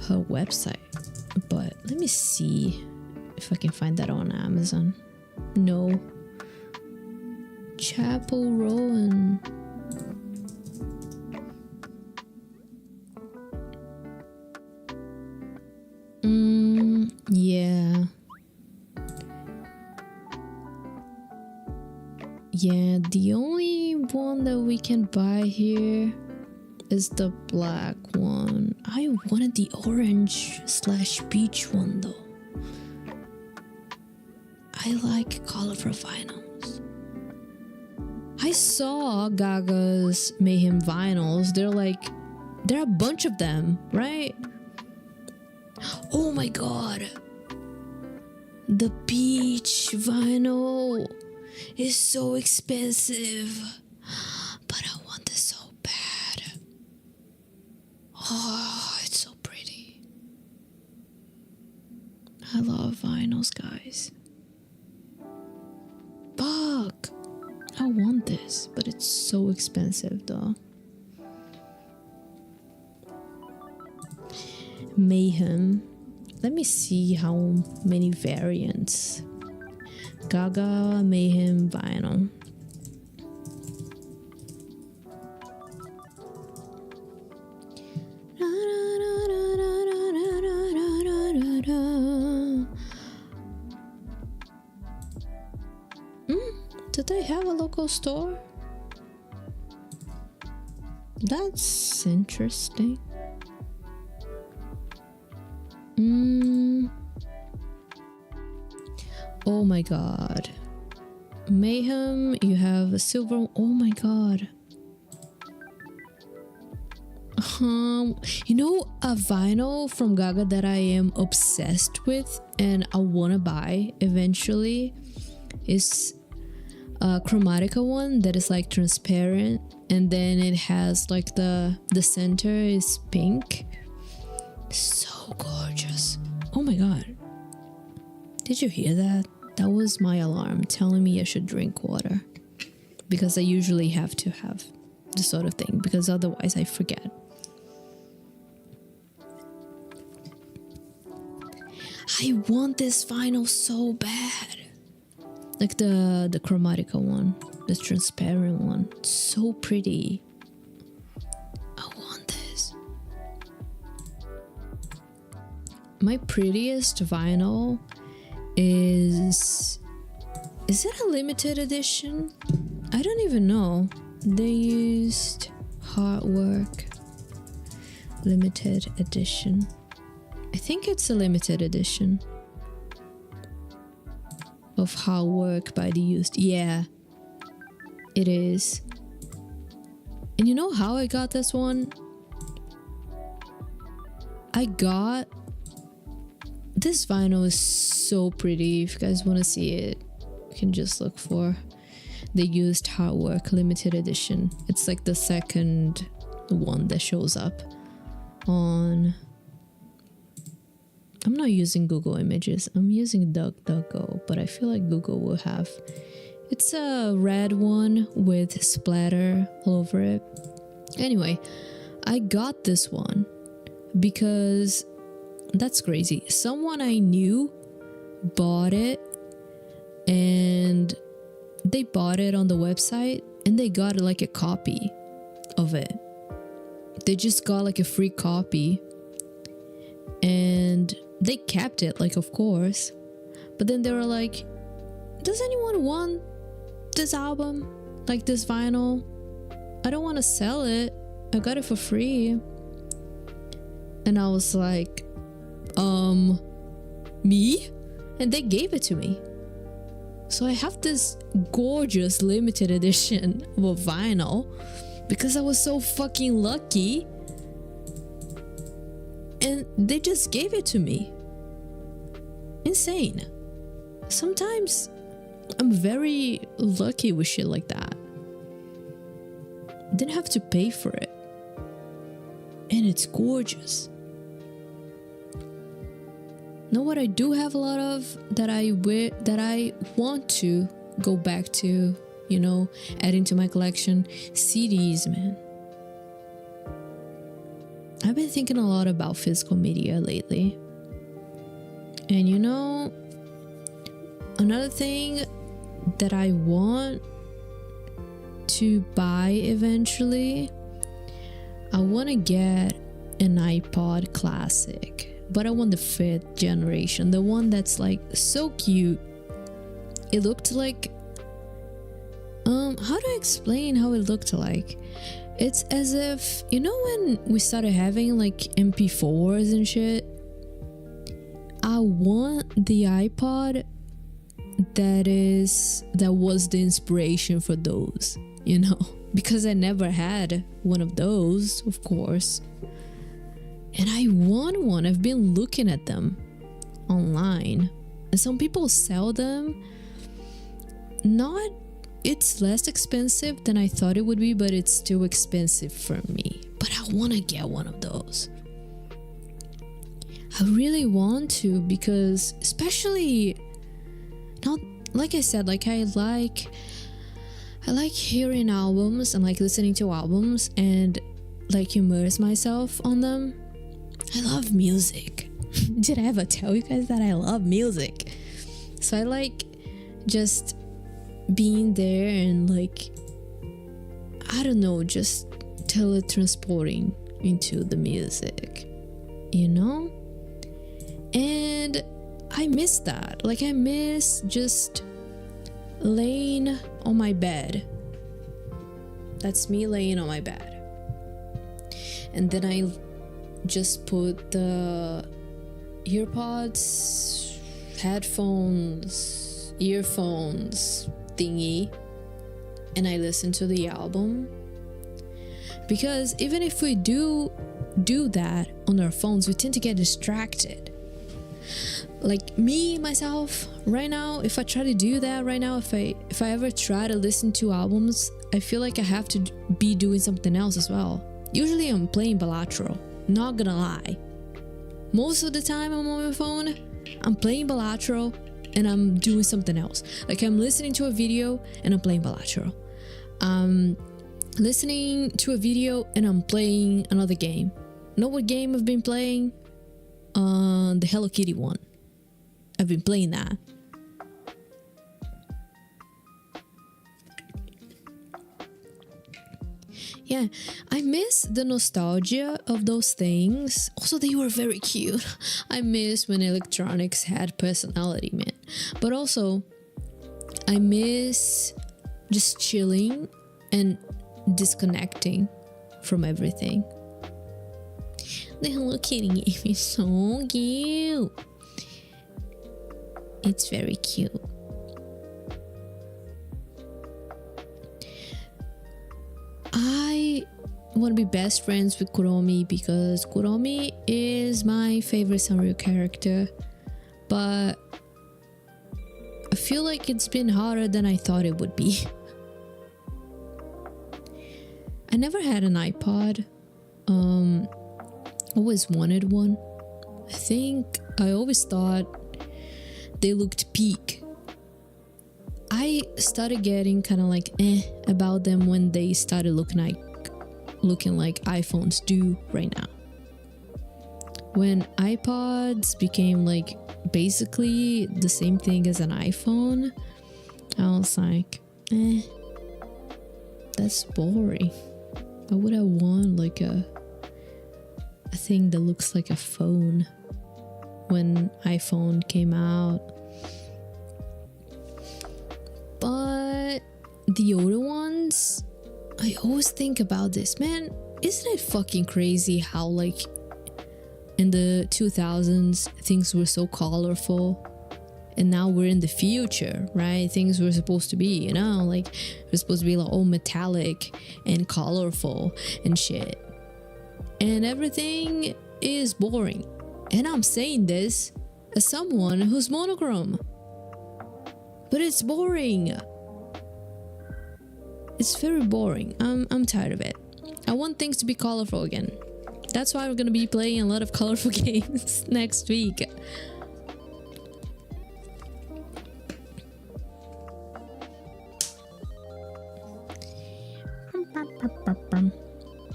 her website, but let me see if I can find that on Amazon. No. Chapel Rowan. Yeah. Yeah, the only one that we can buy here is the black one. I wanted the orange/peach one though. I like colorful vinyls. I saw Gaga's Mayhem vinyls. There are a bunch of them, right? Oh my god. The peach vinyl is so expensive. But I want this so bad. Oh, it's so pretty. I love vinyls, guys. Fuck. I want this, but it's so expensive though. Mayhem. Let me see how many variants. Gaga Mayhem vinyl. Did they have a local store? That's interesting. Oh my god. Mayhem, you have a silver. Oh my god. You know, a vinyl from Gaga that I am obsessed with and I wanna buy eventually is a Chromatica one that is like transparent, and then it has like the center is pink. So gorgeous. Oh my god. Did you hear that? That was my alarm telling me I should drink water, because I usually have to have this sort of thing, because otherwise I forget. I want this vinyl so bad. Like the Chromatica one, the transparent one. So pretty. I want this. My prettiest vinyl is it a limited edition? I don't even know. They used hard work limited edition. I think it's a limited edition of hard work by the used. Yeah, it is. And you know how I got this one? I got this vinyl is so pretty. If you guys want to see it, you can just look for the used hard work limited edition. It's like the second one that shows up on. I'm not using Google Images. I'm using DuckDuckGo, but I feel like Google will have. It's a red one with splatter all over it. Anyway, I got this one because that's crazy. Someone I knew bought it, and they bought it on the website, and they got like a copy of it. They just got like a free copy, and they kept it, like, of course. But then they were like, does anyone want this album? Like this vinyl? I don't want to sell it. I got it for free. And I was like, me? And they gave it to me. So I have this gorgeous limited edition of a vinyl because I was so fucking lucky. And they just gave it to me. Insane. Sometimes I'm very lucky with shit like that. Didn't have to pay for it. And it's gorgeous. Know what I do have a lot of that I want to go back to, you know, add into my collection? CDs, man. I've been thinking a lot about physical media lately. And you know, another thing that I want to buy eventually, I want to get an iPod Classic, but I want the 5th generation, the one that's like so cute. It looked like, how do I explain how it looked like? It's as if, you know, when we started having like MP4s and shit, I want the iPod that was the inspiration for those, you know, because I never had one of those, of course. And I want one. I've been looking at them online, and some people sell them. It's less expensive than I thought it would be, but it's still expensive for me. But I want to get one of those. I really want to, because especially, not like I said, like I like hearing albums and like listening to albums and like immerse myself on them. I love music. Did I ever tell you guys that I love music? So I like just being there and like, I don't know, just teletransporting into the music, you know? And I miss that. Like, I miss just laying on my bed. That's me laying on my bed. And then I just put the earpods, headphones, earphones thingy, and I listen to the album. Because even if we do that on our phones, we tend to get distracted. Like me, myself, right now, if I try to do that right now, if I ever try to listen to albums, I feel like I have to be doing something else as well. Usually I'm playing bilateral, not gonna lie. Most of the time I'm on my phone, I'm playing bilateral and I'm doing something else. Like I'm listening to a video and I'm playing bilateral. Listening to a video and I'm playing another game. Know what game I've been playing? The Hello Kitty one. I've been playing that. Yeah, I miss the nostalgia of those things. Also, they were very cute. I miss when electronics had personality, man. But also, I miss just chilling and disconnecting from everything. The Hello Kitty game is so cute. It's very cute. I want to be best friends with Kuromi because Kuromi is my favorite Sanrio character, but I feel like it's been harder than I thought it would be. I never had an iPod. Always wanted one. I think I always thought they looked peak. I started getting kind of like about them when they started looking like iPhones do right now. When iPods became like basically the same thing as an iPhone, I was like, that's boring. Why would I want like a thing that looks like a phone when iPhone came out? But the older ones, I always think about this, man. Isn't it fucking crazy how like in the 2000s things were so colorful, and now we're in the future, right? Things were supposed to be, you know, like we're supposed to be like all metallic and colorful and shit, and everything is boring. And I'm saying this as someone who's monochrome, but it's boring. It's very boring. I'm tired of it. I want things to be colorful again. That's why we're gonna be playing a lot of colorful games next week.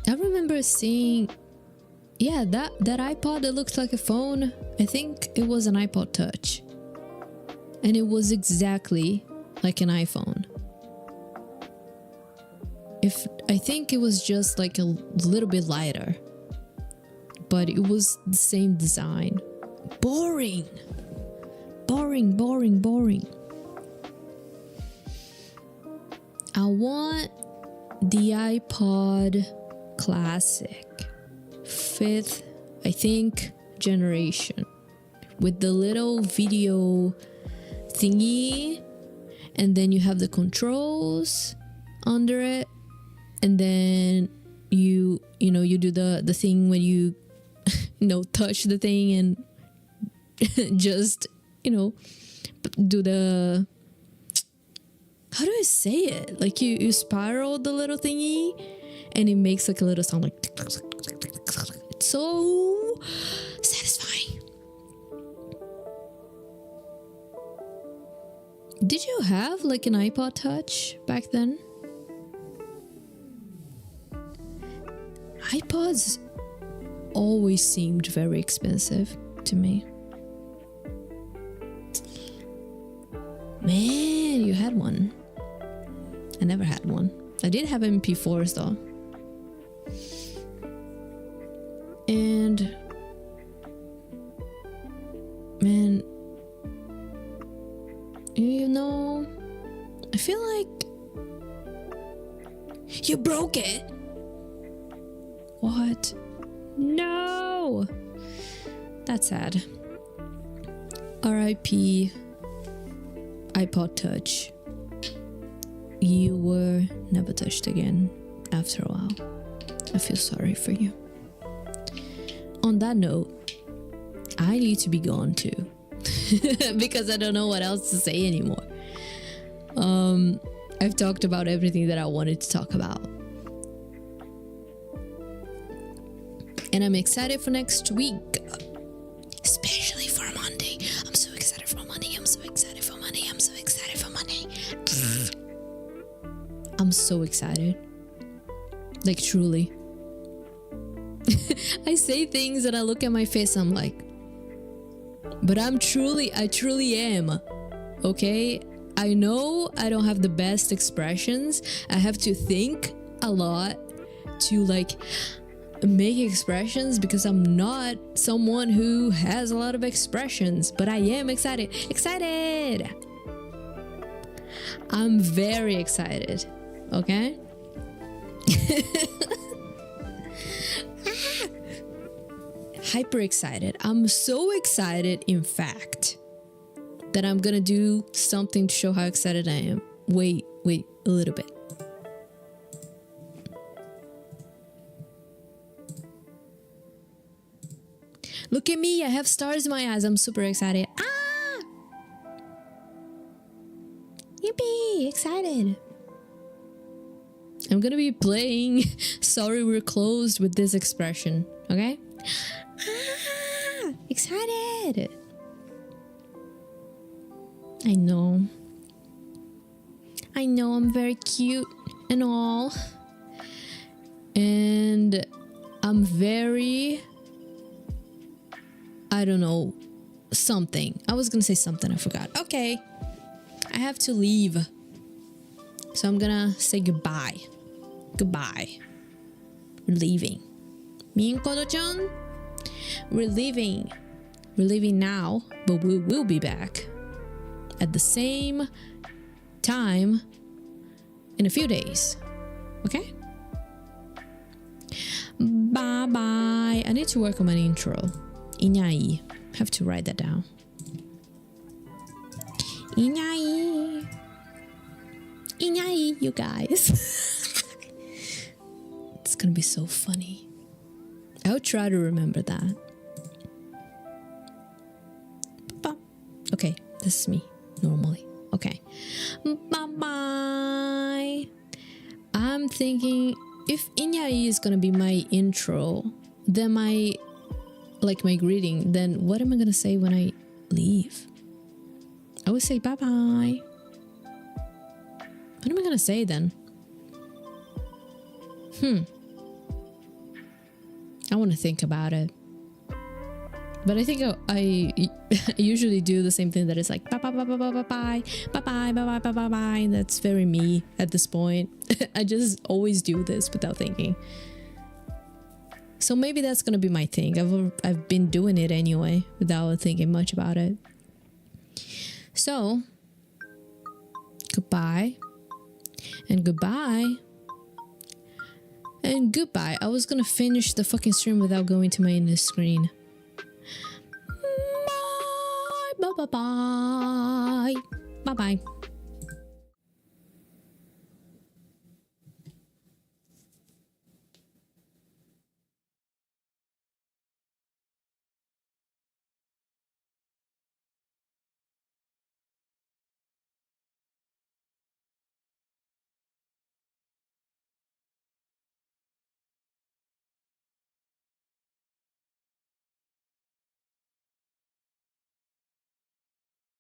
I remember seeing yeah, that iPod that looks like a phone, I think it was an iPod Touch. And it was exactly like an iPhone. I think it was just like a little bit lighter, but it was the same design. Boring. I want the iPod Classic, 5th, I think, generation, with the little video thingy, and then you have the controls under it, and then you do the thing when you touch the thing and just do the, how do I say it, like you spiral the little thingy and it makes like a little sound, like it's so satisfying. Did you have like an iPod Touch back then? iPods always seemed very expensive to me. Man, you had one. I never had one. I did have MP4s though. And man, I feel like you broke it. What? No! That's sad. R.I.P. iPod Touch. You were never touched again after a while. I feel sorry for you. On that note, I need to be gone too. Because I don't know what else to say anymore. I've talked about everything that I wanted to talk about. And I'm excited for next week. Especially for Monday. I'm so excited for Monday. I'm so excited for Monday. I'm so excited for Monday. I'm so excited. Like, truly. I say things and I look at my face, I'm like, but I truly am. Okay? I know I don't have the best expressions. I have to think a lot to like make expressions because I'm not someone who has a lot of expressions, but I am excited. I'm very excited. Okay? Hyper excited. I'm so excited, in fact, that I'm gonna do something to show how excited I am. Wait a little bit. Look at me, I have stars in my eyes. I'm super excited. Ah! Yippee! Excited. I'm gonna be playing Sorry We're Closed with this expression, okay? Ah! Excited! I know I'm very cute and all. And I'm very... I don't know, something. I was gonna say something, I forgot. Okay, I have to leave. So I'm gonna say goodbye. Goodbye. We're leaving. Me and Kodo-chan, we're leaving. We're leaving now, but we will be back at the same time in a few days. Okay? Bye-bye. I need to work on my intro. Inai. Have to write that down. Inai. Inai, you guys. It's gonna be so funny. I'll try to remember that. Okay, this is me normally. Okay. Bye-bye. I'm thinking if Inai is gonna be my intro, then my greeting, then what am I gonna say when I leave? I would say bye-bye. What am I gonna say then? I want to think about it. But I think I usually do the same thing that is like bye bye bye bye bye bye bye bye bye bye bye bye bye. That's very me at this point. I just always do this without thinking. So maybe that's gonna be my thing. I've been doing it anyway without thinking much about it. So goodbye and goodbye and goodbye. I was gonna finish the fucking stream without going to my end screen. Bye bye bye bye bye.